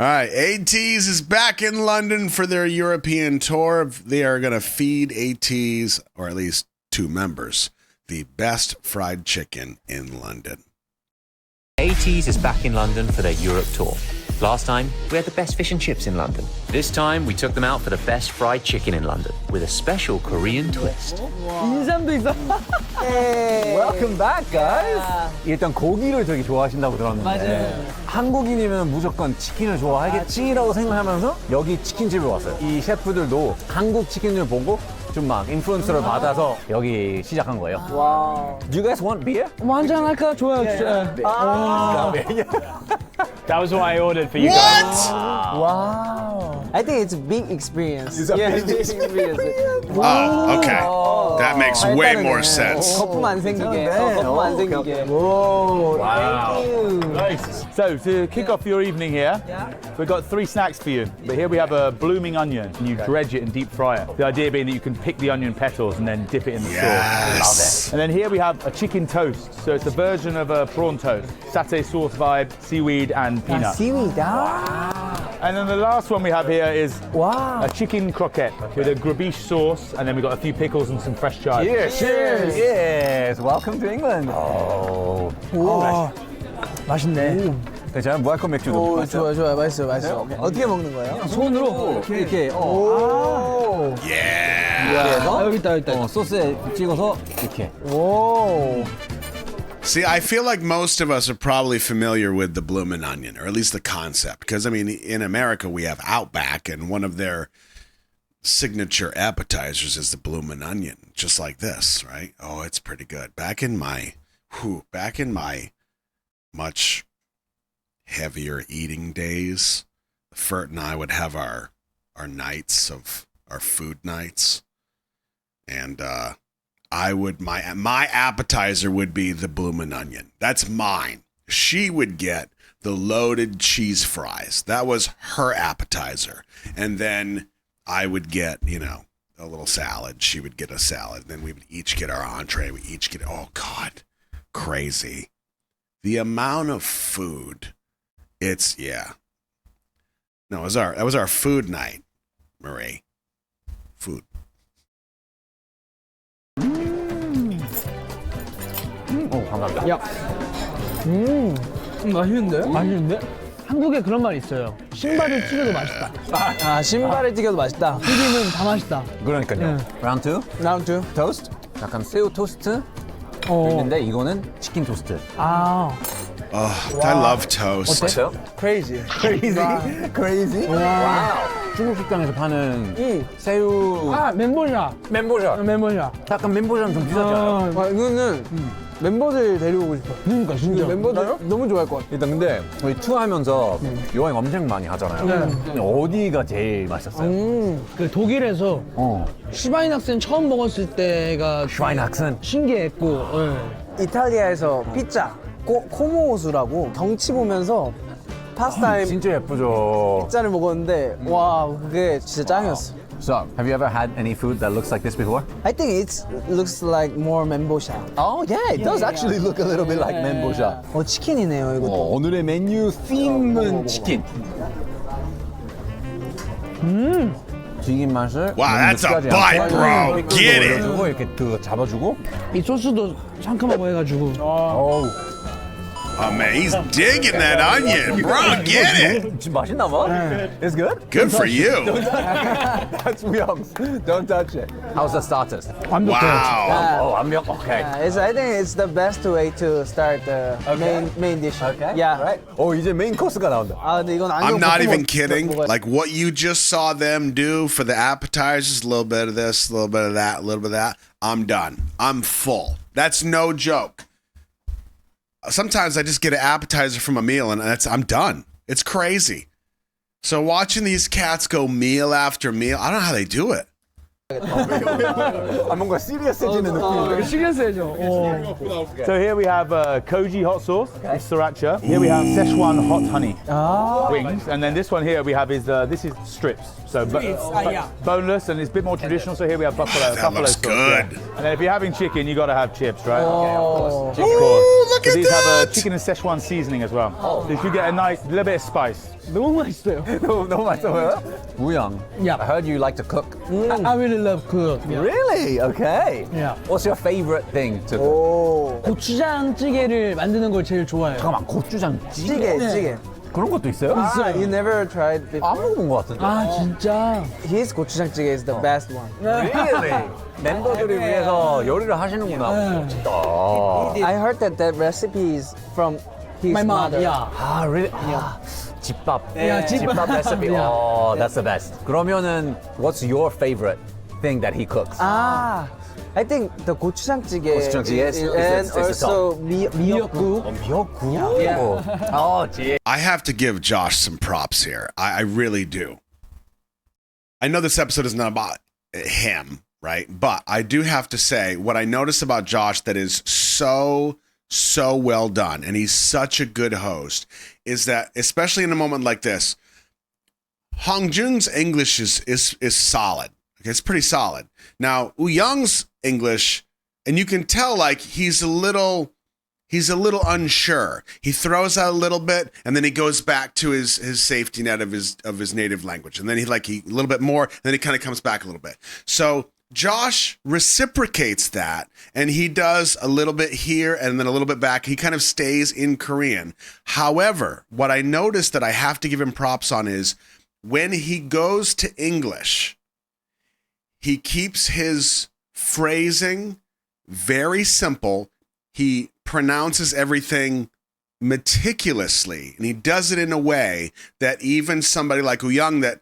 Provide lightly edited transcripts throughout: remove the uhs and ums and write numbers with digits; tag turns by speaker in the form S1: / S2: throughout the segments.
S1: All right, ATEEZ is back in London for their European tour. They are going to feed ATEEZ, or at least 2 members, the best fried chicken in London.
S2: ATEEZ is back in London for their Europe tour. Last time, we had the best fish and chips in London. This time, we took them out for the best fried chicken in London with a special Korean twist.
S3: 인삼도 있어. Welcome back, guys. 일단 고기를 되게 좋아하신다고 들었는데. 맞아요. 한국인이면 무조건 치킨을 좋아하겠지라고 생각하면서 여기 치킨집에 왔어요. 이 셰프들도 한국 치킨을 보고 좀 막 인플루언스를 받아서 여기 시작한 거예요. 와우. Do you guys want beer?
S4: 뭐 한잔 할까? 좋아요.
S5: That was what I ordered for you
S1: What?
S5: guys.
S4: Wow. I think it's a big experience.
S3: It's a big experience.
S1: Oh, okay. That makes way more sense.
S4: 거품 안 생기게. 거품 안 생기게.
S3: Whoa.
S4: Thank you.
S5: Nice. So, to kick off your evening here, we've got 3 snacks for you. But here we have a blooming onion, and you dredge it and deep fry it. The idea being that you can pick the onion petals and then dip it in the sauce.
S1: Yes.
S5: Love it. And then here we have a chicken toast. So it's a version of a prawn toast. Satay sauce vibe, seaweed and peanut.
S4: Seaweed.
S5: And then the last one we have here is
S4: Wow.
S5: a chicken croquette with a grabiche sauce, and then we've got a few pickles and some fresh chives.
S3: Cheers. Yes. Welcome to England.
S4: 오. 맛있네.
S3: 제가 무알콜 맥주도
S4: 오,
S3: 맛있어요.
S4: 좋아요. 맛있어요. 어떻게 먹는 거예요?
S3: 손으로 이렇게
S1: Yeah.
S4: 여기 있다.
S3: 소스에 찍어서 이렇게.
S4: 오.
S1: See, I feel like most of us are probably familiar with the bloomin' onion, or at least the concept. Because, I mean, in America, we have Outback, and one of their signature appetizers is the bloomin' onion, just like this, right? Oh, it's pretty good. Back in my much heavier eating days, Fert and I would have our nights of our food nights, and my appetizer would be the bloomin' onion. That's mine. She would get the loaded cheese fries. That was her appetizer. And then I would get, a little salad. She would get a salad. Then we would each get our entree. We each get, oh God, crazy. The amount of food. That was our food night, Marie. Food.
S3: 감사합니다.
S4: 야. 맛있는데? 한국에 그런 말 있어요. 신발을 튀겨도 맛있다. 아, 신발을 튀겨도 맛있다. 튀기면 다 맛있다.
S3: 그러니까요. 라운드 2.
S4: 라운드 2.
S3: 토스트. 약간 새우 토스트. 있는데 이거는 치킨 토스트.
S4: 아.
S1: I love toast.
S3: 어때요?
S4: Crazy.
S3: Crazy? 와우. 중국 식당에서 파는 새우.
S4: 아, 멘보샤.
S3: 약간 멘보샤는 좀 비싸잖아요.
S4: 이거는 멤버들 데리고 오고 싶어. 그러니까 진짜. 멤버들 너무 좋아할 것 같아.
S3: 일단 근데 저희 투어하면서 여행 엄청 많이 하잖아요. 근데 어디가 제일 맛있었어요?
S4: 그 독일에서 슈바인학생 처음 먹었을 때가
S3: 슈바인학생?
S4: 신기했고 이탈리아에서 피자 코모호수라고 경치 보면서 파스타에
S3: 진짜 예쁘죠.
S4: 피자를 먹었는데 와 그게 진짜 짱이었어.
S3: So, have you ever had any food that looks like this before?
S4: I think it looks like more 멘보샤.
S3: Oh yeah, it does actually look a little bit like 멘보샤.
S4: 치킨이네요 이것도.
S3: 오늘의 메뉴 튀김은 치킨. 튀김 맛을
S1: Wow, that's a bite, bro. Get it.
S3: 이렇게 잡아주고.
S4: 이 소스도 상큼하고 해가지고.
S1: Oh man, he's digging that onion, bro. Get it.
S3: 맛있나 봐. It's good.
S1: Good for you.
S3: That's Myung's. Don't touch it. How's the starters?
S1: Wow.
S3: 완벽. Okay.
S4: I think it's the best way to start the main dish.
S3: Okay.
S4: Yeah.
S3: Right. 이제 메인 코스가 나온다.
S4: 아 근데 이건
S1: I'm not even kidding. Like what you just saw them do for the appetizers, a little bit of this, a little bit of that, a little bit of that. I'm done. I'm full. That's no joke. Sometimes I just get an appetizer from a meal and I'm done. It's crazy. So watching these cats go meal after meal, I don't know how they do it.
S3: 뭔가 시리어스해지는 느낌.
S4: 시리어스해져.
S5: So here we have koji hot sauce with sriracha. Here we have Szechuan hot honey wings, and then this one here we have is this is strips. So boneless, and it's a bit more traditional. So here we have buffalo.
S1: That looks
S5: sauce,
S1: good.
S5: And then if you're having chicken, you got to have chips, right?
S4: Oh.
S5: Of course.
S1: look
S5: So
S1: at
S5: these have
S1: that.
S5: a chicken and Szechuan seasoning as well. So you get a nice little bit of spice.
S4: 너무 맛있어요.
S3: 너무 맛있어 보여요? 우영,
S4: Yeah.
S3: I heard you like to cook.
S4: I really love cook. Yeah.
S3: Really? Okay.
S4: Yeah.
S3: What's your favorite thing to cook?
S4: 고추장찌개를 만드는 걸 제일 좋아해요.
S3: 잠깐만, 고추장
S6: 찌개.
S3: 그런 것도 있어요?
S6: You never tried before?
S3: 안 먹어본 것 같은데.
S4: 아 진짜.
S6: His gochujang is the best one.
S3: Really? 멤버들을 위해서 요리를 하시는구나. 멋지다.
S6: I heard that recipe is from his
S4: My mom.
S6: mother.
S4: Yeah.
S3: 아, really? 아, 집밥.
S4: Yeah, 집밥.
S3: recipe.
S4: Yeah.
S3: Oh, that's the best. 그러면은, what's your favorite thing that he cooks?
S6: I think the gochujang
S3: 고추장찌개 is
S6: and
S3: the
S6: also 미역국.
S3: 미역국. Oh, gee.
S1: I have to give Josh some props here. I really do. I know this episode is not about him, right? But I do have to say what I notice about Josh that is so well done, and he's such a good host, is that especially in a moment like this, Hongjung's English is solid. Okay, it's pretty solid. Now, Young's English, and you can tell like he's a little unsure. He throws out a little bit, and then he goes back to his safety net of his native language, and then he a little bit more, and then he kind of comes back a little bit. So Josh reciprocates that, and he does a little bit here and then a little bit back. He kind of stays in Korean. However, what I noticed that I have to give him props on is when he goes to English, he keeps his phrasing very simple. He pronounces everything meticulously, and he does it in a way that even somebody like Young that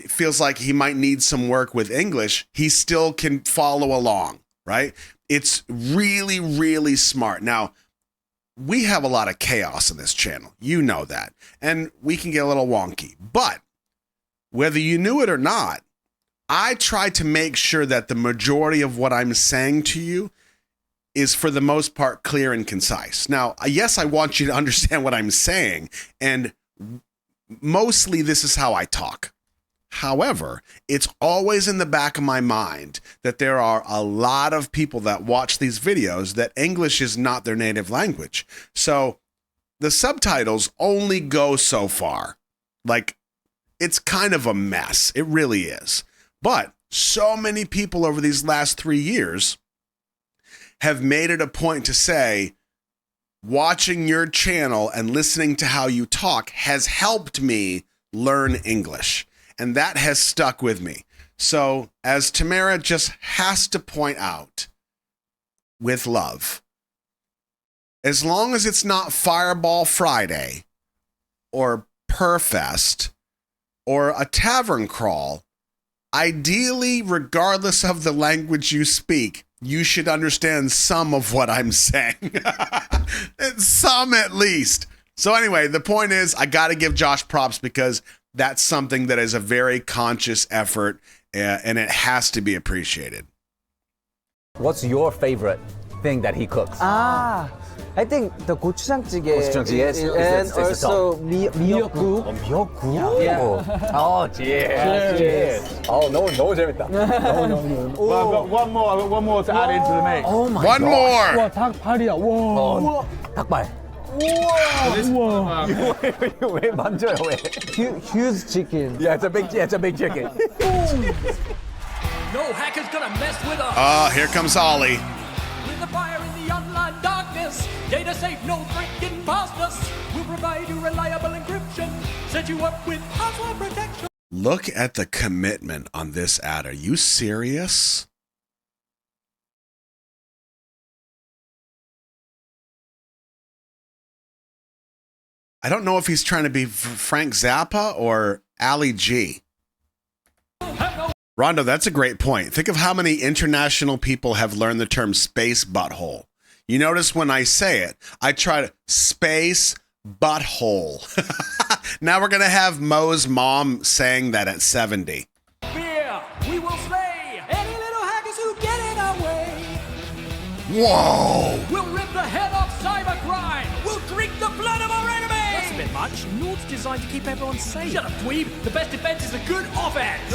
S1: feels like he might need some work with English, he still can follow along, right? It's really, really smart. Now, we have a lot of chaos in this channel. You know that. And we can get a little wonky. But whether you knew it or not, I try to make sure that the majority of what I'm saying to you is for the most part clear and concise. Now, yes, I want you to understand what I'm saying, and mostly this is how I talk. However, it's always in the back of my mind that there are a lot of people that watch these videos that English is not their native language. So the subtitles only go so far. Like, it's kind of a mess. It really is. But so many people over these last 3 years have made it a point to say, watching your channel and listening to how you talk has helped me learn English. And that has stuck with me. So, as Tamara just has to point out, with love, as long as it's not Fireball Friday or Purfest or a tavern crawl, ideally, regardless of the language you speak, you should understand some of what I'm saying. Some at least. So anyway, the point is, I got to give Josh props because that's something that is a very conscious effort, and it has to be appreciated.
S3: What's your favorite thing that he cooks?
S6: I think the gochujang
S3: 고추장찌개 is
S6: and
S3: the
S6: also 미역국.
S3: 미역국. Oh, cheers. Oh, 너무 재밌다.
S5: Well, I've got one more to add into the mix.
S3: Oh my
S1: One
S3: God.
S1: more.
S4: 와 닭발이야. 와.
S3: 닭발.
S4: 우와.
S3: 왜 만져요, 왜?
S6: Huge chicken.
S3: Yeah, it's a big chicken.
S7: No hacker's gonna mess with us.
S1: Here comes Ollie.
S7: With the fire in the online darkness, data safe, no threat getting past us. We'll provide you reliable encryption, set you up with password protection.
S1: Look at the commitment on this ad. Are you serious? I don't know if he's trying to be Frank Zappa or Ali G. Rondo, that's a great point. Think of how many international people have learned the term space butthole. You notice when I say it, I try to space butthole. Now we're going to have Mo's mom saying that at 70.
S7: Fear, we will slay.
S1: Whoa!
S7: We'll rip the head off cybercrime. We'll drink the blood of our enemies. That's a bit much. Nord's designed to keep everyone safe. Shut up, dweeb. The best defense is a good offense.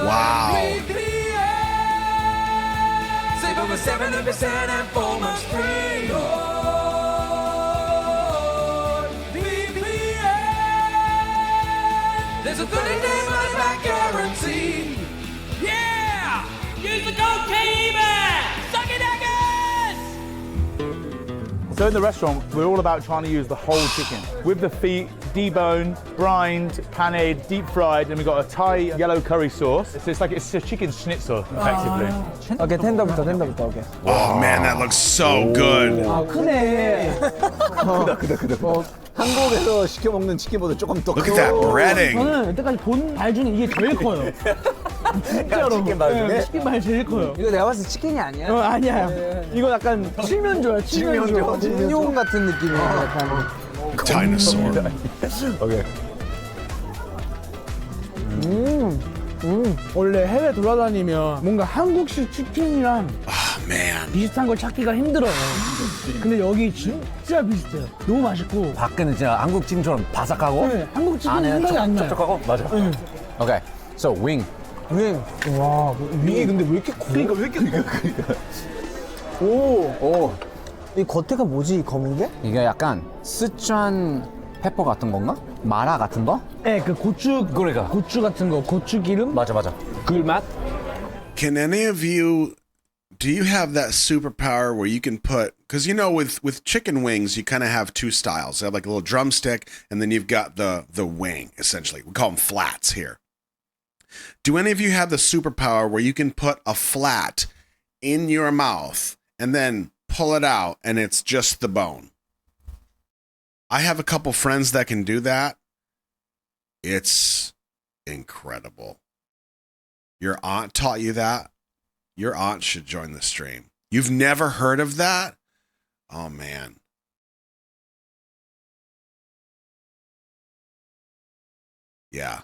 S1: Wow.
S7: Save over 70% and 4 months free. There's a 30-day money-back guarantee. Yeah! Use the code KEMAN! Suck it, Eggers!
S5: So in the restaurant, we're all about trying to use the whole chicken. With the feet, deboned, brined, paned, deep fried, and we've got a Thai yellow curry sauce. It's a chicken schnitzel, effectively.
S6: 오케이, 텐더부터, 오케이.
S1: Oh man, that looks so good.
S4: 크네.
S3: 한국에서 시켜 먹는 치킨보다 조금 더
S1: Look at that breading.
S4: 저는 여태까지 본 발 중에 이게 제일 커요. 진짜로.
S3: 치킨 발 중에?
S4: 네, 치킨 발 제일 커요.
S6: 이거 내가 봤을 때 치킨이 아니야.
S4: 아니야. 이거 약간 칠면조야, 칠면조.
S6: 공룡 같은 느낌이야. 약간.
S1: Dinosaur.
S3: 오케이.
S4: 원래 해외 돌아다니면 뭔가 한국식 치킨이랑
S1: Oh man.
S4: 비슷한 걸 찾기가 힘들어요. 근데 여기 진짜 비슷해요. 너무 맛있고.
S3: 밖에는 진짜 한국 치킨처럼 바삭하고
S4: 네, 한국 치킨
S3: 안에는
S4: 생각이 안 나요.
S3: 촉촉하고 맞아. 오케이. So wing.
S4: 와, 윙이 근데 왜 이렇게 커? 그러니까 왜 이렇게 커?
S3: 오.
S6: 이 겉에가 뭐지, 이 검은 게?
S3: 이게 약간 스촨 페퍼 같은 건가? 마라 같은 거?
S4: 네, 그 고추,
S3: 그러니까.
S4: 고추 같은 거, 고추 기름?
S3: 맞아.
S4: 굴맛?
S1: Can any of you, do you have that superpower where you can put, because you know with chicken wings you kind of have two styles. You have like a little drumstick and then you've got the wing essentially. We call them flats here. Do any of you have the superpower where you can put a flat in your mouth and then pull it out and it's just the bone? I have a couple friends that can do that. It's incredible. Your aunt taught you that? Your aunt should join the stream. You've never heard of that? Oh, man. Yeah.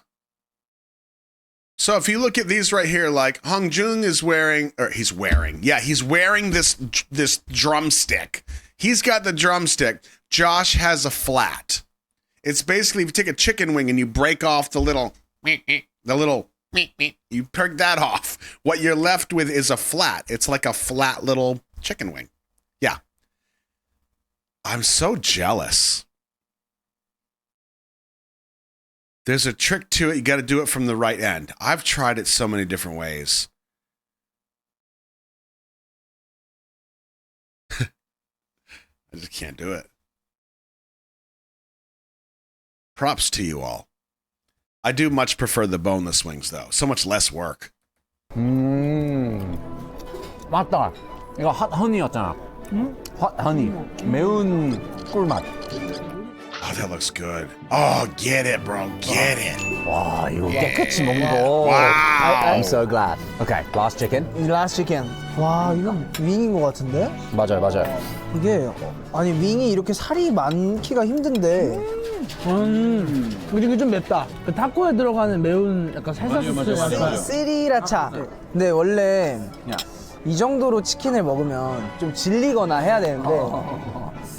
S1: So if you look at these right here, like Hong Jung is wearing this drumstick. He's got the drumstick. Josh has a flat. It's basically if you take a chicken wing and you break off the little, you pick that off. What you're left with is a flat. It's like a flat little chicken wing. Yeah. I'm so jealous. There's a trick to it. You got to do it from the right end. I've tried it so many different ways. I just can't do it. Props to you all. I do much prefer the boneless wings, though. So much less work.
S3: 맞다. 이거 핫 허니였잖아. 핫 허니. 매운 꿀맛.
S1: Oh, that looks good. Oh, get it, bro. Get it.
S3: 와, 이거 깨끗이 먹는 거.
S1: Wow.
S3: I'm so glad. Okay, last chicken.
S6: 라스트 치킨. 와, 이건 윙인 것 같은데?
S3: 맞아요.
S6: 이게, 아니, 윙이 이렇게 살이 많기가 힘든데.
S4: 이게 좀 맵다. 그 타코에 들어가는 매운 약간 살사 소스 약간.
S6: 스리라차. 근데 원래 이 정도로 치킨을 먹으면 좀 질리거나 해야 되는데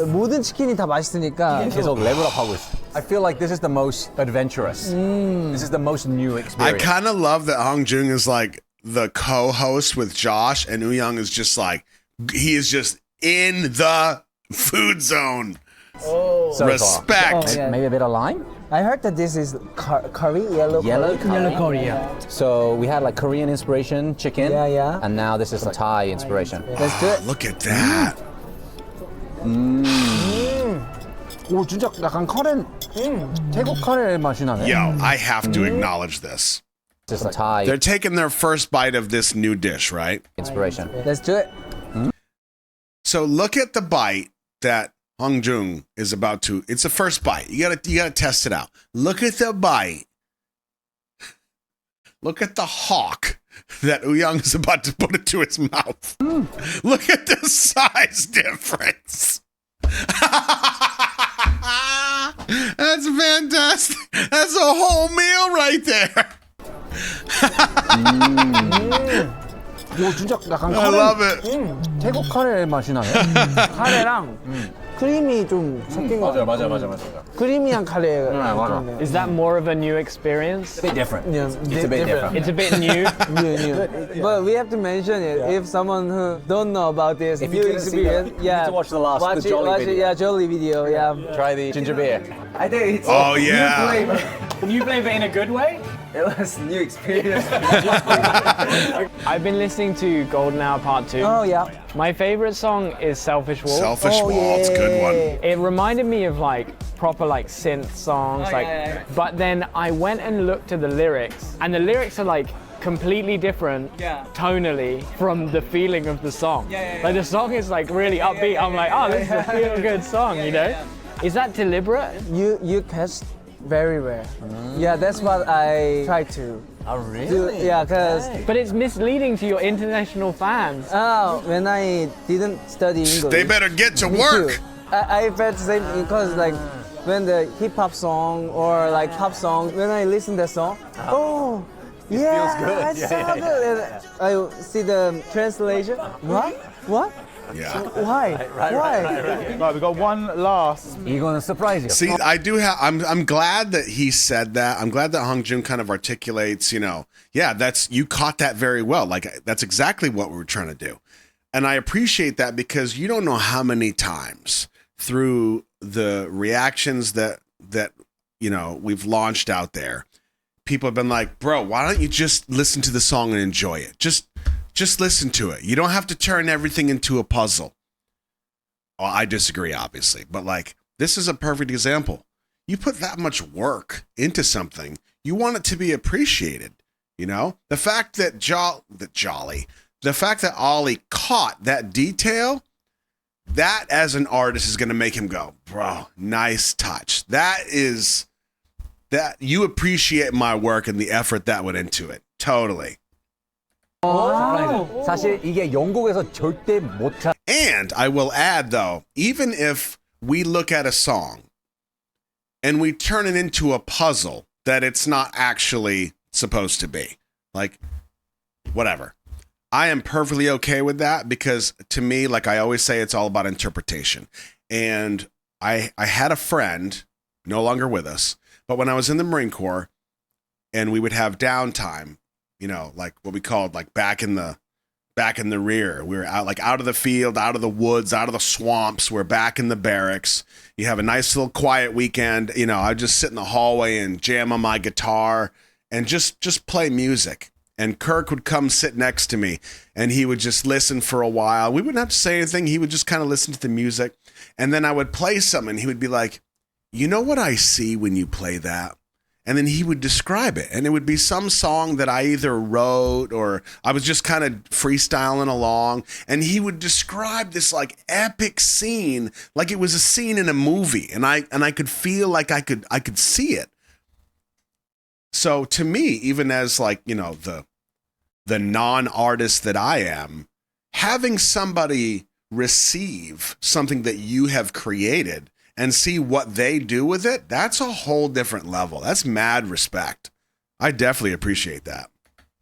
S6: 모든 치킨이 다 맛있으니까
S3: 계속 레벨업하고 있어. I feel like this is the most adventurous. This is the most new
S1: I
S3: experience.
S1: kind of love that Hong Jung is like the co-host with Josh, and Young is just like, he is just in the food zone.
S3: So
S1: Respect.
S3: far. Maybe a bit of lime?
S6: I heard that this is curry, yellow curry.
S4: 옐로 커리야.
S3: So we had like Korean inspiration chicken.
S6: Yeah.
S3: And now this is a Thai inspiration.
S6: Let's do it.
S1: Look at that.
S3: 오, 진짜 약간 카레, 태국 카레 맛이 나네.
S1: Yo, I have to acknowledge this.
S3: This is a Thai
S1: They're taking their first bite of this new dish, right?
S3: inspiration.
S6: Let's do it.
S1: So look at the bite that Hong Jung is about to. It's the first bite. You gotta test it out. Look at the bite. Look at the hawk that Young is about to put into his mouth. Look at the size difference. That's fantastic. That's a whole meal right there.
S4: 이거 진짜 약간
S1: I love it.
S3: 태국 카레 맛이 나네.
S6: 카레랑 크림이 좀 섞인 거 같아요.
S3: 맞아.
S6: 크리미한 카레.
S3: 맞아.
S8: Is that more of a new experience?
S3: Bit different.
S6: Yeah,
S3: It's a bit different.
S8: It's a bit new.
S6: new. But we have to mention it if someone who don't know about this
S3: If you
S6: new
S3: didn't see
S6: experience.
S3: that, you need to watch the last- the Jolly
S6: watch
S3: video.
S6: It, yeah, Jolly video. Yeah.
S3: Try the ginger beer. I think it's
S1: Oh yeah.
S8: New flavor in a good way?
S3: It was new experience.
S8: I've been listening to Golden Hour Part 2.
S6: Oh yeah.
S8: My favorite song is Selfish Wolf.
S1: Selfish Waltz, good one.
S8: It reminded me of like proper like synth songs, but then I went and looked at the lyrics, and the lyrics are like completely different tonally from the feeling of the song. Like the song is like really upbeat. I'm like, oh, this is a feel good song, you know? Is that deliberate?
S6: You catch very rare. Yeah, that's what I try to
S3: Oh,
S6: do.
S3: really?
S6: Yeah, cause
S8: But it's misleading to your international fans.
S6: when I didn't study English,
S1: They better get to
S6: me
S1: work.
S6: too. I felt the same because like when the hip hop song or like pop song, when I listen to the song, oh. Yeah,
S3: feels good.
S6: It's
S3: Yeah,
S6: so
S3: yeah,
S6: good. And I see the translation. What?
S1: Yeah.
S6: Why? Why?
S5: Right, we've got one last.
S3: 이거는 surprise.
S1: See, I do have. I'm glad that he said that. I'm glad that Hong Jun kind of articulates. Yeah, that's you caught that very well. Like that's exactly what we were trying to do, and I appreciate that because you don't know how many times through the reactions that we've launched out there, people have been like, "Bro, why don't you just listen to the song and enjoy it? Just listen to it. You don't have to turn everything into a puzzle." Well, I disagree, obviously, but like this is a perfect example. You put that much work into something, you want it to be appreciated. The fact that the fact that Ollie caught that detail, that as an artist is going to make him go, bro, nice touch. That you appreciate my work and the effort that went into it. Totally.
S3: 사실 이게 영국에서 절대 못 찾.
S1: And I will add, though, even if we look at a song and we turn it into a puzzle that it's not actually supposed to be, like, whatever. I am perfectly okay with that because to me, like I always say, it's all about interpretation. And I had a friend, no longer with us, but when I was in the Marine Corps and we would have downtime, like what we called like back in the rear. We were out of the field, out of the woods, out of the swamps. We're back in the barracks. You have a nice little quiet weekend. I'd just sit in the hallway and jam on my guitar and just play music. And Kirk would come sit next to me and he would just listen for a while. We wouldn't have to say anything. He would just kind of listen to the music. And then I would play some and he would be like, "You know what I see when you play that?" And then he would describe it. And it would be some song that I either wrote or I was just kind of freestyling along. And he would describe this like epic scene, like it was a scene in a movie. And I could feel like I could see it. So to me, even as like, the non-artist that I am, having somebody receive something that you have created and see what they do with it, that's a whole different level. That's mad respect. I definitely appreciate that.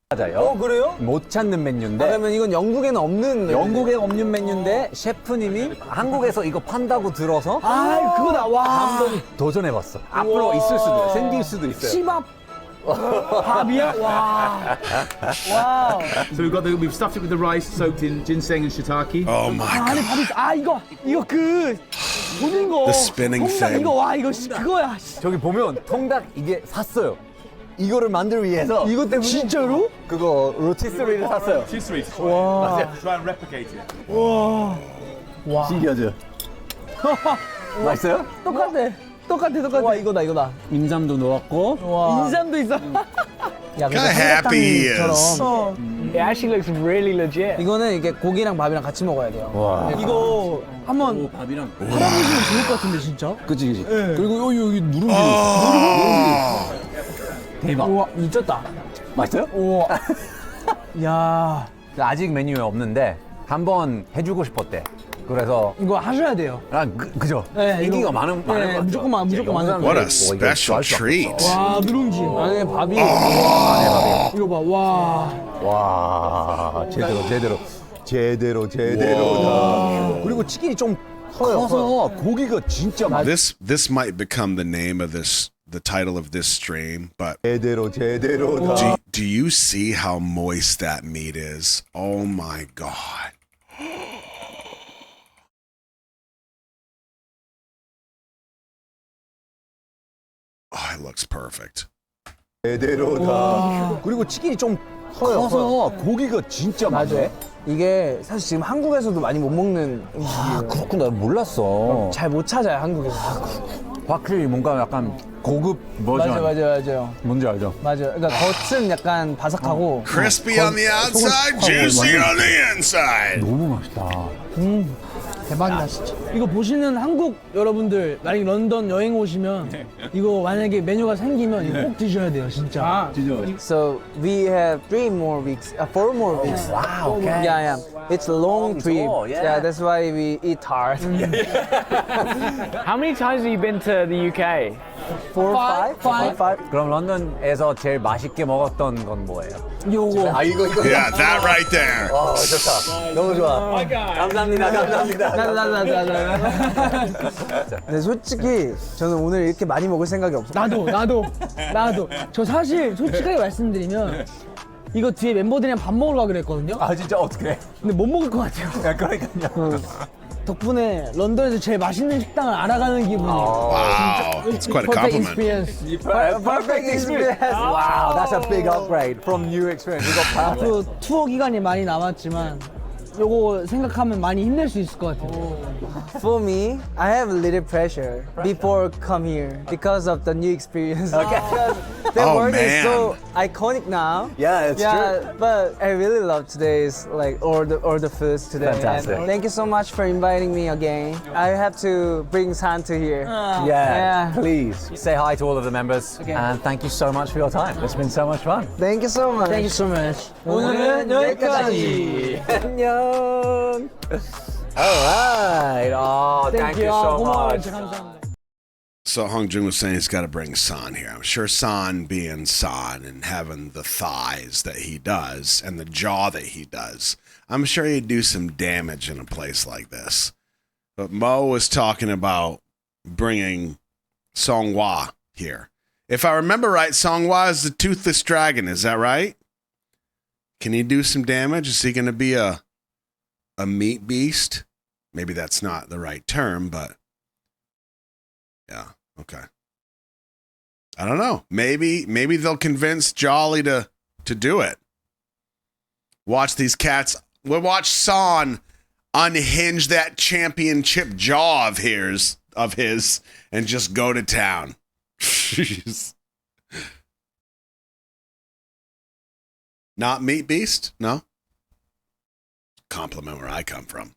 S3: 맞아요.
S6: 그래요?
S3: 못 찾는 메뉴인데.
S6: 그러면 이건 영국에는 없는.
S3: 영국에 없는 메뉴인데 셰프님이 한국에서 이거 판다고 들어서
S6: 그거다. 와.
S3: 한번 도전해봤어. 앞으로 있을 수도 있어요. 생길 수도 있어요.
S6: 시밥. 밥이야? 와. 와우.
S5: So we've stuffed it with the rice soaked in ginseng and shiitake.
S1: Oh my
S6: 안에
S1: God.
S6: 밥이 있어. 이거 보는 거.
S1: The spinning
S6: 통닭
S1: thing.
S6: 이거 그거야.
S3: 저기 보면 통닭 이게 샀어요. 이거를 만들기 위해서.
S6: 이거 때문에 진짜로?
S3: 그거 로티스리를 샀어요.
S5: Rotisserie.
S6: 와.
S5: Try and replicate it.
S6: 와.
S3: 신기하죠? 맛있어요?
S6: 똑같아. 와, 이거다.
S3: 인삼도 넣었고.
S6: 와. 인삼도 있어. 야,
S1: Look how happy he is.
S8: It actually looks really legit.
S6: 이거는 이게 고기랑 밥이랑 같이 먹어야 돼요.
S3: 와.
S6: 이거 한번
S3: 밥이랑.
S6: 팔아보시면 좋을 것 같은데 진짜?
S3: 그치. 그리고 여기 누룽지. 대박.
S6: 우와, 미쳤다.
S3: 맛있어요?
S6: 우와. 야.
S3: 아직 메뉴에 없는데 한번 해주고 싶었대. 그래서
S4: 이거 하셔야 돼요.
S3: 그죠?
S4: 네,
S3: 인기가
S4: 이거-
S3: 많은
S4: 네,
S3: 것 같아요.
S4: 무조건 많을 거예요.
S1: What a special treat.
S4: 와 누룽지 안에 밥이 이거 봐 와.
S3: 와 제대로다. 그리고 치킨이 좀 커서 고기가 진짜 많아.
S1: This might become the name of the title of this stream, but
S3: 제대로다.
S1: do you see how moist that meat is? Oh my God. Oh, it looks perfect.
S3: 제대로다. 그리고 치킨이 좀 커서 고기가 진짜 많네.
S6: 이게 사실 지금 한국에서도 많이 못 먹는 음식이에요.
S3: 그렇구나. 몰랐어.
S6: 잘 못 찾아요 한국에서.
S3: 확실히 뭔가 약간 고급 버전.
S6: 맞아요.
S3: 뭔지 알죠?
S6: 맞아요. 그러니까 겉은 약간 바삭하고
S1: Crispy on the outside, juicy on the inside.
S3: 너무 맛있다.
S4: 대박이다 진짜. 이거 보시는 한국 여러분들 만약에 런던 여행 오시면 이거 만약에 메뉴가 생기면 이거 꼭 드셔야 돼요 진짜.
S6: So we have 4 more weeks.
S3: Wow. Okay.
S6: Yeah. It's a long trip.
S3: tour, yeah.
S6: That's why we eat hard.
S8: How many times have you been to the UK?
S6: 4, 5.
S3: 그럼 런던에서 제일 맛있게 먹었던 건 뭐예요?
S4: 요거.
S3: 이거.
S1: Yeah, that right there.
S3: 좋다. 너무 좋아. 감사합니다.
S6: 근데 솔직히 저는 오늘 이렇게 많이 먹을 생각이 없어요.
S4: 나도. 저 사실 솔직하게 말씀드리면 이거 뒤에 멤버들이랑 밥 먹으러 가기로 했거든요.
S3: 아 진짜 어떡해?
S4: 근데 못 먹을 것 같아요.
S3: 그러니까요.
S4: 덕분에 런던에서 제일 맛있는 식당을 알아가는 기분이에요.
S1: Wow, it's quite a
S4: Perfect
S1: compliment.
S4: experience.
S3: Perfect experience. Wow, that's a big upgrade from new experience. We got perfect.
S4: 앞으로 투어 기간이 많이 남았지만 요거 생각하면 많이 힘낼 수 있을 것 같아요.
S6: For me, I have a little pressure before come here because of the new experience. Okay. The
S1: Oh,
S6: word is
S1: man.
S6: so iconic now.
S3: Yeah, it's true.
S6: But I really love today's like all the foods today.
S3: Fantastic.
S6: And thank you so much for inviting me again. I have to bring Santu here.
S3: Yeah,
S6: Yeah.
S3: please say hi to all of the members and thank you so much for your time. It's been so much fun.
S6: Thank you so much.
S4: Thank you so much.
S6: 오늘은 여기까지.
S3: 안녕. Alright. Oh, thank you so
S4: 고마워요.
S3: much.
S4: 진짜 감사합니다.
S1: So Hong Jun was saying he's got to bring San here. I'm sure San being San and having the thighs that he does and the jaw that he does, I'm sure he'd do some damage in a place like this. But Mo was talking about bringing Songhua here. If I remember right, Songhua is the toothless dragon. Is that right? Can he do some damage? Is he going to be a meat beast? Maybe that's not the right term, but yeah, okay. I don't know. Maybe they'll convince Jolly to do it. Watch these cats. We'll watch San unhinge that championship jaw of his and just go to town. Jeez. Not meat beast? No. Compliment where I come from.